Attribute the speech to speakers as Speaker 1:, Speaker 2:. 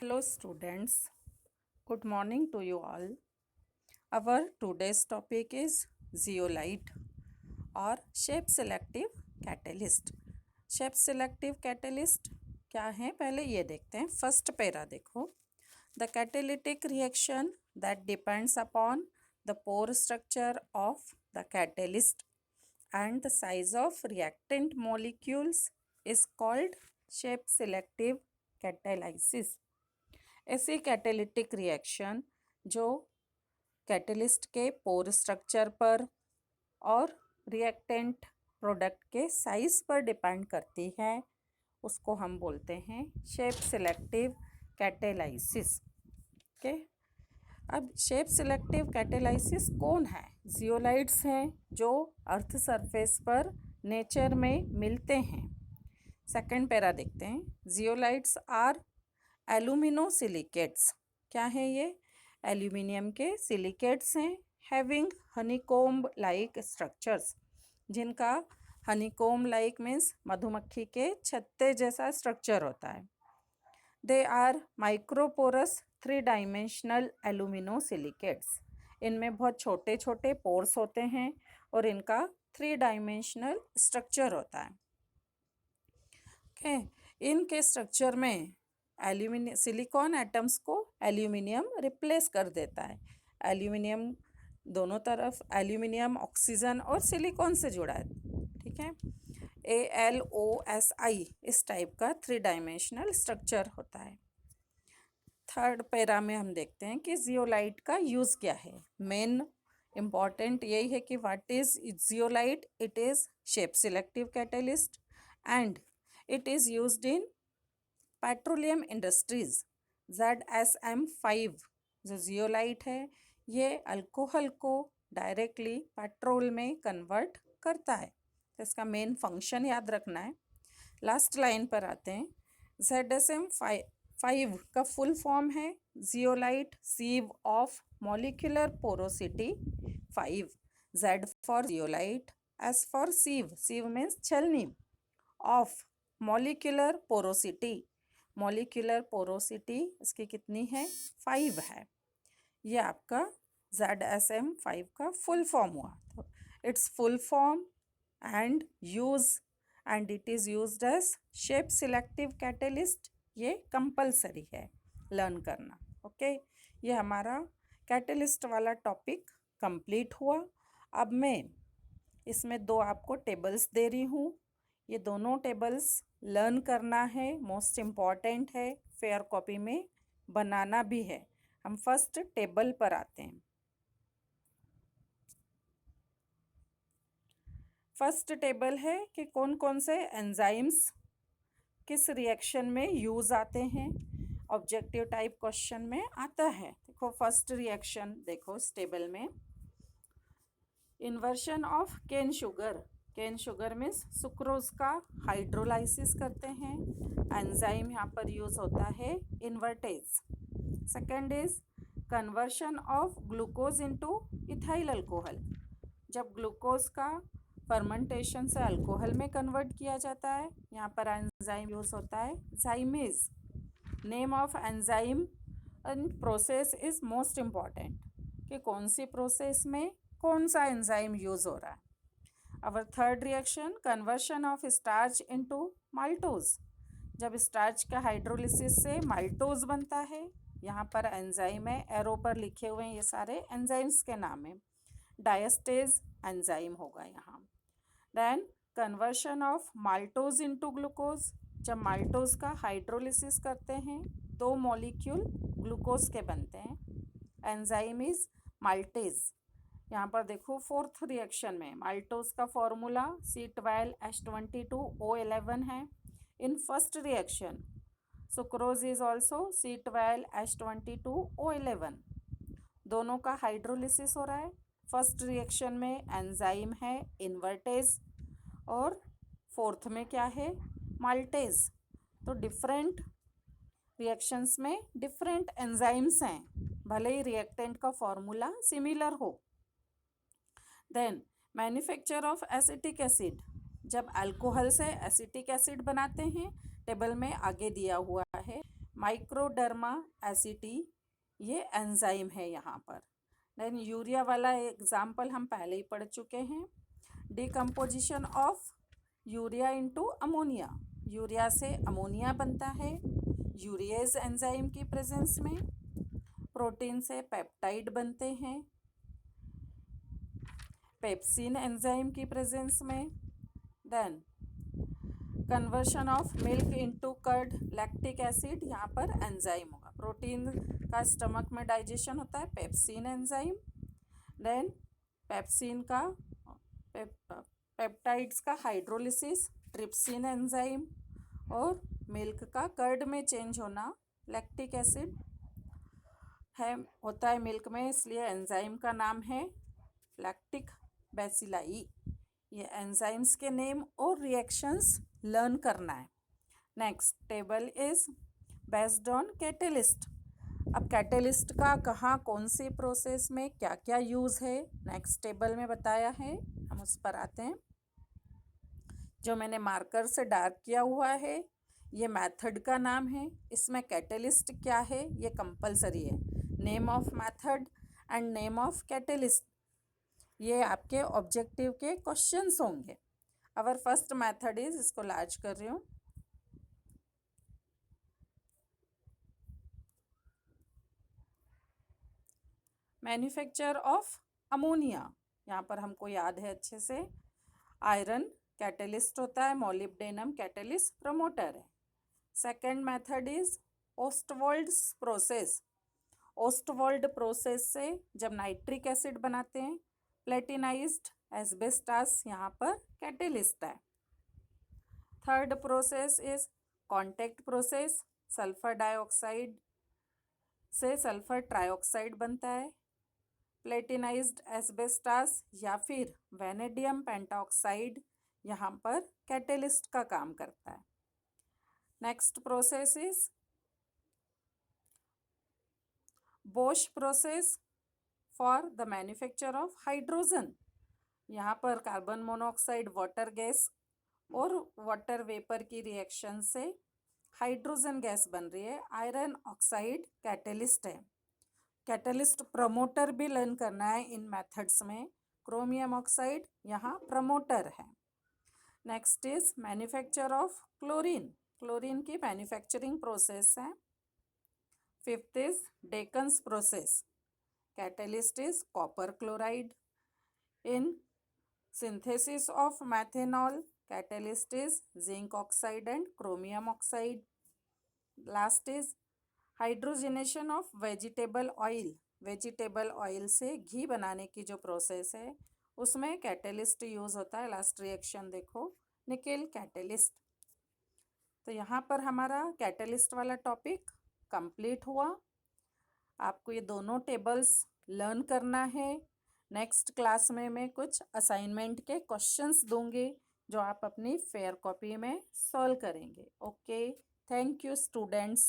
Speaker 1: Hello, students. Good morning to you all. Our today's topic is zeolite or shape selective catalyst. Shape selective catalyst क्या है पहले ये देखते हैं. First para देखो. The catalytic reaction that depends upon the pore structure of the catalyst and the size of reactant molecules is called shape selective catalysis. ऐसी catalytic reaction जो catalyst के पोर स्ट्रक्चर पर और रिएक्टेंट प्रोडक्ट के size पर depend करती है उसको हम बोलते हैं शेप सिलेक्टिव कैटेलाइसिस. ओके, अब शेप सिलेक्टिव कैटेलाइसिस कौन है? जियोलाइट्स हैं जो अर्थ सरफेस पर नेचर में मिलते हैं. सेकंड पैरा देखते हैं. Zeolites are alumino silicates. क्या है ये? एल्यूमिनियम के सिलिकेट्स हैं. हैविंग हनीकोम्ब लाइक स्ट्रक्चर्स, जिनका हनीकोम्ब लाइक मीन्स मधुमक्खी के छत्ते जैसा स्ट्रक्चर होता है. They are microporous 3 dimensional alumino silicates. इनमें बहुत छोटे छोटे पोर्स होते हैं और इनका 3 डायमेंशनल स्ट्रक्चर होता है. ओके, इनके स्ट्रक्चर में एल्यूमिनियम सिलिकॉन एटम्स को एल्यूमिनियम रिप्लेस कर देता है. एल्यूमिनियम दोनों तरफ एल्यूमिनियम ऑक्सीजन और सिलिकॉन से जुड़ा है. ठीक है, ALOSI इस टाइप का 3 डायमेंशनल स्ट्रक्चर होता है. थर्ड पैरा में हम देखते हैं कि जियोलाइट का यूज़ क्या है. मेन इम्पॉर्टेंट यही है कि what is zeolite. It is shape selective catalyst and it is used in petroleum industries. ZSM5 जो जियोलाइट है ये अल्कोहल को डायरेक्टली पेट्रोल में कन्वर्ट करता है. तो इसका मेन फंक्शन याद रखना है. लास्ट लाइन पर आते हैं. ZSM5 का फुल फॉर्म है zeolite sieve of molecular porosity 5. Z for zeolite, S for sieve. Sieve means छलनी. Of molecular porosity. Molecular porosity इसकी कितनी है? 5 है. ये आपका ZSM5 का फुल फॉर्म हुआ. तो its full form and use and it is used as shape selective catalyst. ये कंपलसरी है लर्न करना. ओके, ये हमारा कैटलिस्ट वाला टॉपिक कंप्लीट हुआ. अब मैं इसमें 2 आपको टेबल्स दे रही हूँ. ये दोनों टेबल्स लर्न करना है, मोस्ट इम्पॉर्टेंट है. फेयर कॉपी में बनाना भी है. हम फर्स्ट टेबल पर आते हैं. फर्स्ट टेबल है कि कौन कौन से एंजाइम्स किस रिएक्शन में यूज़ आते हैं. ऑब्जेक्टिव टाइप क्वेश्चन में आता है. देखो फर्स्ट रिएक्शन देखो इस टेबल में. Inversion of cane sugar. Cane sugar means sucrose का हाइड्रोलाइसिस करते हैं. एंजाइम यहाँ पर यूज़ होता है invertase. Second is conversion of glucose into ethyl alcohol. जब ग्लूकोज का फर्मेंटेशन से अल्कोहल में कन्वर्ट किया जाता है, यहाँ पर एंजाइम यूज़ होता है zymase. Name of enzyme and process is most important कि कौन सी प्रोसेस में कौन सा एंजाइम यूज़ हो रहा है. Our third reaction, conversion of starch into maltose. जब स्टार्च का हाइड्रोलिसिस से माल्टोज बनता है. यहाँ पर एंजाइम है, एरो पर लिखे हुए हैं ये सारे एंजाइम्स के नाम है. डायस्टेज एंजाइम होगा यहाँ. Then conversion of maltose into glucose. जब माल्टोज का हाइड्रोलिसिस करते हैं 2 मॉलिक्यूल ग्लूकोज के बनते हैं. Enzyme is maltase. यहाँ पर देखो फोर्थ रिएक्शन में माल्टोज का फॉर्मूला C12H22O11 है. In first reaction sucrose is also C12H22O11. दोनों का हाइड्रोलिसिस हो रहा है. फर्स्ट रिएक्शन में एंजाइम है इन्वर्टेज और फोर्थ में क्या है? माल्टेज. तो डिफरेंट रिएक्शंस में डिफरेंट एंजाइम्स हैं, भले ही रिएक्टेंट का फॉर्मूला सिमिलर हो. Then manufacture of acetic acid. जब अल्कोहल से एसिटिक एसिड बनाते हैं, टेबल में आगे दिया हुआ है माइक्रोडर्मा एसिटी ये एंजाइम है यहाँ पर। देन यूरिया वाला एग्जाम्पल हम पहले ही पढ़ चुके हैं। Decomposition of urea into ammonia, urea से अमोनिया बनता है यूरिएज एंजाइम की प्रेजेंस में। प्रोटीन से पेप्टाइड बनते हैं पेप्सिन एंजाइम की प्रेजेंस में। Then conversion of milk into curd, lactic acid, यहाँ पर एंजाइम होगा। प्रोटीन का स्टमक में डाइजेशन होता है पेप्सिन एंजाइम। देन पेप्सिन का पेप्टाइड्स का हाइड्रोलिसिस ट्रिप्सिन एंजाइम, और मिल्क का कर्ड में चेंज होना लैक्टिक एसिड है होता है मिल्क में, इसलिए एंजाइम का नाम है लैक्टिक बेसिलाई। ये एंजाइम्स के नेम और रिएक्शंस लर्न करना है। Next table is based on catalyst. अब कैटेलिस्ट का कहाँ कौन सी प्रोसेस में क्या क्या यूज़ है नेक्स्ट टेबल में बताया है, हम उस पर आते हैं। जो मैंने मार्कर से डार्क किया हुआ है ये मेथड का नाम है, इसमें कैटेलिस्ट क्या है ये कंपलसरी है। Name of method and name of catalyst ये आपके ऑब्जेक्टिव के क्वेश्चंस होंगे। अवर फर्स्ट मेथड इज, इसको लार्ज कर रही हूँ, मैन्युफैक्चर ऑफ अमोनिया। यहाँ पर हमको याद है अच्छे से, आयरन कैटेलिस्ट होता है, मोलिब्डेनम कैटेलिस्ट प्रमोटर है। Second method is Ostwald's process. Ostwald process से जब नाइट्रिक एसिड बनाते हैं, प्लेटिनाइज्ड एस्बेस्टास यहाँ पर कैटेलिस्ट है। Third process is contact process, sulphur dioxide से सल्फर ट्राइऑक्साइड बनता है। प्लेटिनाइज्ड एस्बेस्टास या फिर वेनेडियम पेंटाऑक्साइड यहाँ पर कैटेलिस्ट का काम करता है। Next process is Bosch process for the manufacture of hydrogen. यहाँ पर कार्बन मोनोऑक्साइड वाटर गैस और वाटर वेपर की रिएक्शन से हाइड्रोजन गैस बन रही है। आयरन ऑक्साइड कैटेलिस्ट है। कैटेलिस्ट प्रमोटर भी लर्न करना है इन मेथड्स में। क्रोमियम ऑक्साइड यहाँ प्रमोटर है। Next is manufacture of chlorine, chlorine की मैन्युफैक्चरिंग प्रोसेस है। Fifth is Deacon's process, catalyst is copper chloride. In synthesis of methanol, catalyst is zinc oxide and chromium oxide. Last is hydrogenation of vegetable oil, vegetable oil से घी बनाने की जो process है उसमें catalyst use होता है। Last reaction देखो, nickel catalyst. तो यहाँ पर हमारा कैटेलिस्ट वाला टॉपिक कंप्लीट हुआ। आपको ये दोनों टेबल्स लर्न करना है। नेक्स्ट क्लास में मैं कुछ असाइनमेंट के क्वेश्चंस दूंगी जो आप अपनी फेयर कॉपी में सॉल्व करेंगे। Okay, thank you students.